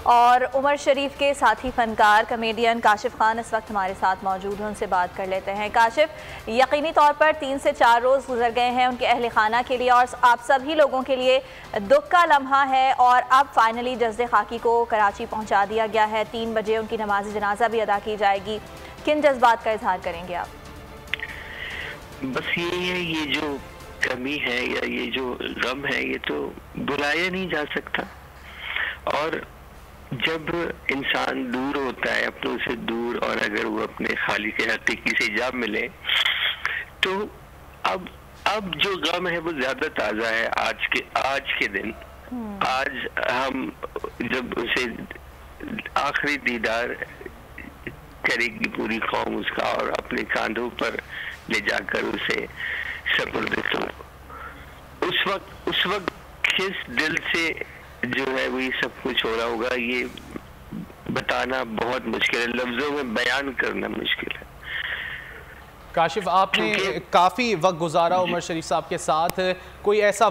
اور عمر شریف کے ساتھی فنکار کمیڈین کاشف خان اس وقت ہمارے ساتھ موجود ہیں، ان سے بات کر لیتے ہیں۔ کاشف، یقینی طور پر 3 سے 4 روز گزر گئے ہیں ان کے اہل خانہ کے لیے، اور آپ سبھی لوگوں کے لیے دکھ کا لمحہ ہے، اور اب فائنلی جسد خاکی کو کراچی پہنچا دیا گیا ہے۔ 3 بجے ان کی نماز جنازہ بھی ادا کی جائے گی۔ کن جذبات کا اظہار کریں گے آپ؟ بس یہی ہے، یہ جو کمی ہے یا یہ جو غم ہے یہ تو بلایا نہیں جا سکتا، اور جب انسان دور ہوتا ہے اپنوں سے دور، اور اگر وہ اپنے خالق حقیقی سے جا ملے تو اب جو غم ہے وہ زیادہ تازہ ہے آج کے دن۔ آج ہم جب اسے آخری دیدار کرے گی پوری قوم اس کا، اور اپنے کاندھوں پر لے جا کر اسے سپرد تو اس وقت کس دل سے جو ہے وہ یہ سب کچھ ہو رہا ہوگا، یہ بتانا بہت مشکل ہے، لفظوں میں بیان کرنا مشکل ہے۔ کاشف، آپ نے کافی وقت گزارا عمر شریف صاحب کے ساتھ، کوئی ایسا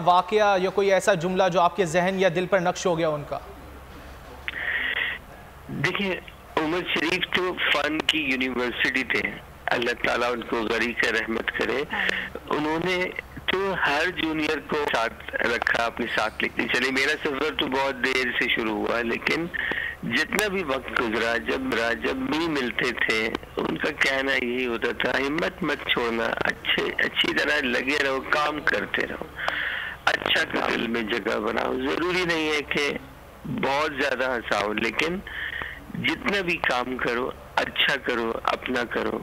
واقعہ یا کوئی ایسا جملہ جو آپ کے ذہن یا دل پر نقش ہو گیا ان کا؟ دیکھیں، عمر شریف تو فن کی یونیورسٹی تھے، اللہ تعالیٰ ان کو غریق رحمت کرے۔ انہوں نے تو ہر جونیئر کو ساتھ رکھا، اپنے ساتھ لے کے چلے۔ میرا سفر تو بہت دیر سے شروع ہوا، لیکن جتنا بھی وقت گزرا، جب بھی ملتے تھے ان کا کہنا یہی ہوتا تھا، ہمت مت چھوڑنا، اچھی طرح لگے رہو، کام کرتے رہو، اچھا دل میں جگہ بناؤ۔ ضروری نہیں ہے کہ بہت زیادہ ہنساؤ، لیکن جتنا بھی کام کرو اچھا کرو، اپنا کرو۔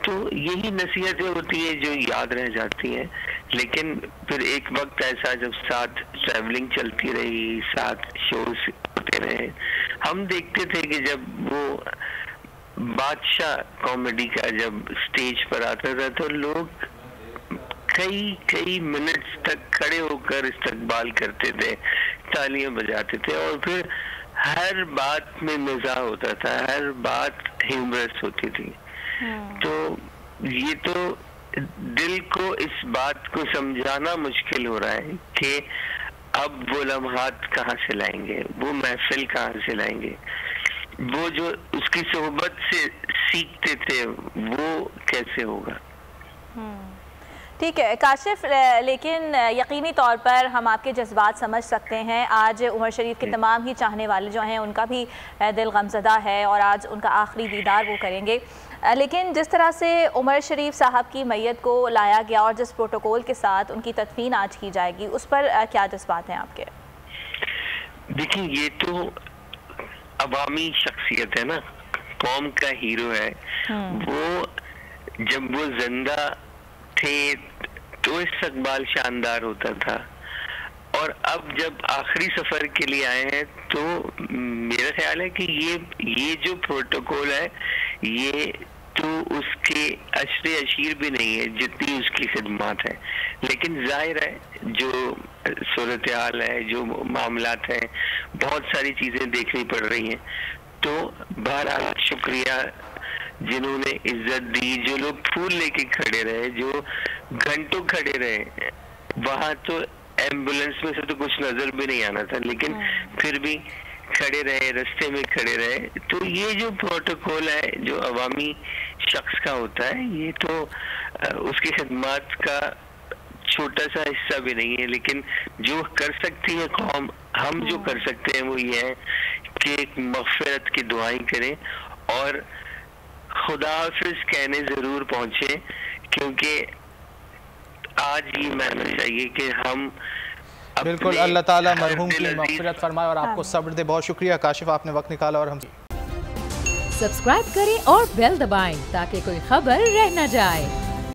تو یہی نصیحتیں ہوتی ہیں جو یاد رہ جاتی ہیں۔ لیکن پھر ایک وقت ایسا جب ساتھ ٹریولنگ چلتی رہی، ساتھ شوز ہوتے رہے، ہم دیکھتے تھے کہ جب وہ بادشاہ کامیڈی کا جب سٹیج پر آتا تھا تو لوگ کئی منٹس تک کھڑے ہو کر استقبال کرتے تھے، تالیاں بجاتے تھے، اور پھر ہر بات میں مزاح ہوتا تھا، ہر بات ہیومرس ہوتی تھی۔ تو یہ تو دل کو اس بات کو سمجھانا مشکل ہو رہا ہے کہ اب وہ لمحات کہاں سے لائیں گے، وہ محفل کہاں سے لائیں گے، وہ جو اس کی صحبت سے سیکھتے تھے وہ کیسے ہوگا۔ ٹھیک ہے کاشف، لیکن یقینی طور پر ہم آپ کے جذبات سمجھ سکتے ہیں۔ آج عمر شریف کے تمام ہی چاہنے والے جو ہیں ان کا بھی دل غمزدہ ہے، اور آج ان کا آخری دیدار وہ کریں گے۔ لیکن جس طرح سے عمر شریف صاحب کی میت کو لایا گیا اور جس پروٹوکول کے ساتھ ان کی تدفین آج کی جائے گی، اس پر کیا جذبات ہیں آپ کے؟ دیکھیں، یہ تو عوامی شخصیت ہے نا، قوم کا ہیرو ہے۔ وہ جب وہ زندہ تھے تو استقبال شاندار ہوتا تھا، اور اب جب آخری سفر کے لیے آئے ہیں تو میرا خیال ہے کہ یہ جو پروٹوکول ہے یہ تو اس کے عشر اشیر بھی نہیں ہے جتنی اس کی خدمات ہے۔ لیکن ظاہر ہے جو صورتحال ہے، جو معاملات ہیں، بہت ساری چیزیں دیکھنی پڑ رہی ہیں۔ تو بہرحال شکریہ جنہوں نے عزت دی، جو لوگ پھول لے کے کھڑے رہے، جو گھنٹوں کھڑے رہے وہاں، تو ایمبولینس میں سے تو کچھ نظر بھی نہیں آنا تھا، لیکن پھر بھی کھڑے رہے، رستے میں کھڑے رہے۔ تو یہ جو پروٹوکول ہے جو عوامی شخص کا ہوتا ہے، یہ تو اس کی خدمات کا چھوٹا سا حصہ بھی نہیں ہے، لیکن جو کر سکتی ہے قوم، ہم جو کر سکتے ہیں وہ یہ ہے کہ ایک مغفرت کی دعائیں کریں اور خدا حافظ کہنے ضرور پہنچے، کیونکہ آج یہ ماننا چاہیے کہ ہم بالکل اللہ تعالیٰ مرحوم کی مغفرت فرمائے اور آپ کو صبر دے۔ بہت شکریہ کاشف، آپ نے وقت نکالا اور ہم سبسکرائب کریں اور بیل دبائیں تاکہ کوئی خبر رہ نہ جائے۔